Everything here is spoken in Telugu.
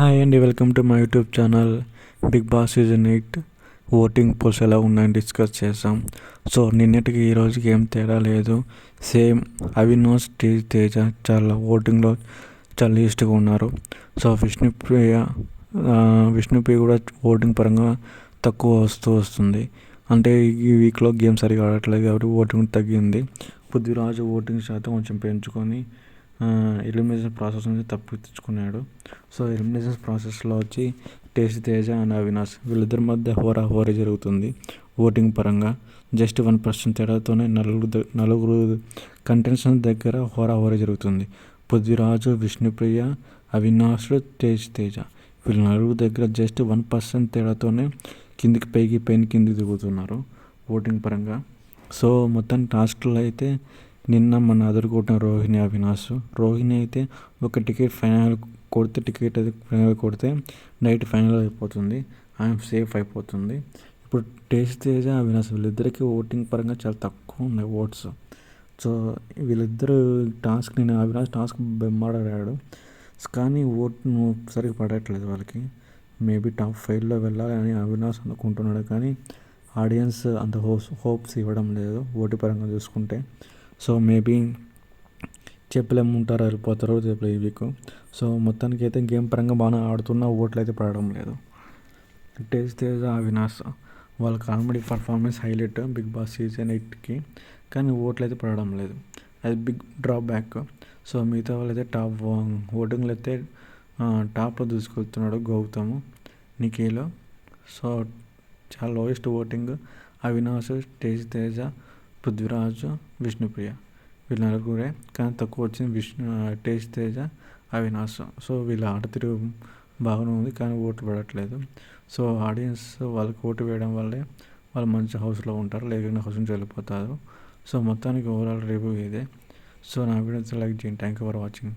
హాయ్ అండి, welcome to my YouTube channel. Bigg Boss season 8 voting polls ఎలా ఉన్నాయని డిస్కస్ చేసాం. సో నిన్నటికి ఈ రోజుకి ఏం తేడా లేదు. సేమ్ అవినాష్, తేజ చాలా ఓటింగ్లో చాలా లీస్ట్గా ఉన్నారు. సో విష్ణుప్రియ కూడా ఓటింగ్ పరంగా తక్కువ వస్తుంది. అంటే ఈ వీక్లో గేమ్ సరిగా ఆడట్లేదు కాబట్టి ఓటింగ్ తగ్గింది. పృథ్వీరాజ్ ఓటింగ్ శాతం కొంచెం పెంచుకొని ఎలిమినేషన్ ప్రాసెస్ నుంచి తప్పించుకున్నాడు. సో ఎలిమినేషన్ ప్రాసెస్లో వచ్చి తేజ అండ్ అవినాష్ వీళ్ళిద్దరి మధ్య హోరా జరుగుతుంది. ఓటింగ్ పరంగా జస్ట్ 1% తేడాతోనే నలుగురు కంటెస్టెంట్స్ దగ్గర హోరా జరుగుతుంది. పృథ్వీరాజు, విష్ణుప్రియ, అవినాష్, తేజ వీళ్ళ నలుగురు దగ్గర జస్ట్ 1% తేడాతోనే పైన కిందికి దిగుతున్నారు ఓటింగ్ పరంగా. సో మొత్తం టాస్క్లో అయితే నిన్న మన అదరగొట్టిన రోహిణి అయితే ఒక టికెట్ ఫైనల్ కొడితే నైట్ ఫైనల్ అయిపోతుంది. ఆమె సేఫ్ అయిపోతుంది. ఇప్పుడు తేజ, అవినాష్ వీళ్ళిద్దరికీ ఓటింగ్ పరంగా చాలా తక్కువ ఉన్నాయి ఓట్స్. సో వీళ్ళిద్దరు నేను అవినాష్ టాస్క్ బెమ్మాడాడు కానీ ఓట్ సరిగ్గా పడట్లేదు వాళ్ళకి. మేబీ టాప్ 5లో వెళ్ళాలని అవినాష్ అనుకుంటున్నాడు కానీ ఆడియన్స్ అంత హోప్స్ ఇవ్వడం లేదు ఓటు పరంగా చూసుకుంటే. సో మేబీ చెప్పలేము, ఉంటారో వెళ్ళిపోతారో చెప్పలే ఈ వీక్. సో మొత్తానికి అయితే గేమ్ పరంగా బాగా ఆడుతున్న ఓట్లు అయితే పడడం లేదు. తేజ, అవినాష్ వాళ్ళ comedy performance highlight Bigg Boss season 8కి, కానీ ఓట్లు అయితే పడడం లేదు. అది బిగ్ డ్రాప్ బ్యాక్. సో మిగతా వాళ్ళైతే ఓటింగ్లో అయితే టాప్లో దూసుకెళ్తున్నాడు గౌతమ్, నిఖిల్. సో చాలా లోయెస్ట్ ఓటింగ్ అవినాష్, తేజ, పృథ్వీరాజ్, విష్ణుప్రియ వీళ్ళ నలుగురే. కానీ తక్కువ వచ్చింది తేజ, అవినాష్. సో వీళ్ళ ఆట తిరుగు బాగానే ఉంది కానీ ఓటు పడట్లేదు. సో ఆడియన్స్ వాళ్ళకి ఓటు వేయడం వల్లే వాళ్ళు మంచి హౌస్లో ఉంటారు, లేకపోతే హౌస్ నుంచి వెళ్ళిపోతారు. సో మొత్తానికి ఓవరాల్ రివ్యూ ఇదే. సో నా వీడియోస్ లైక్ చేయండి. Thank you for watching.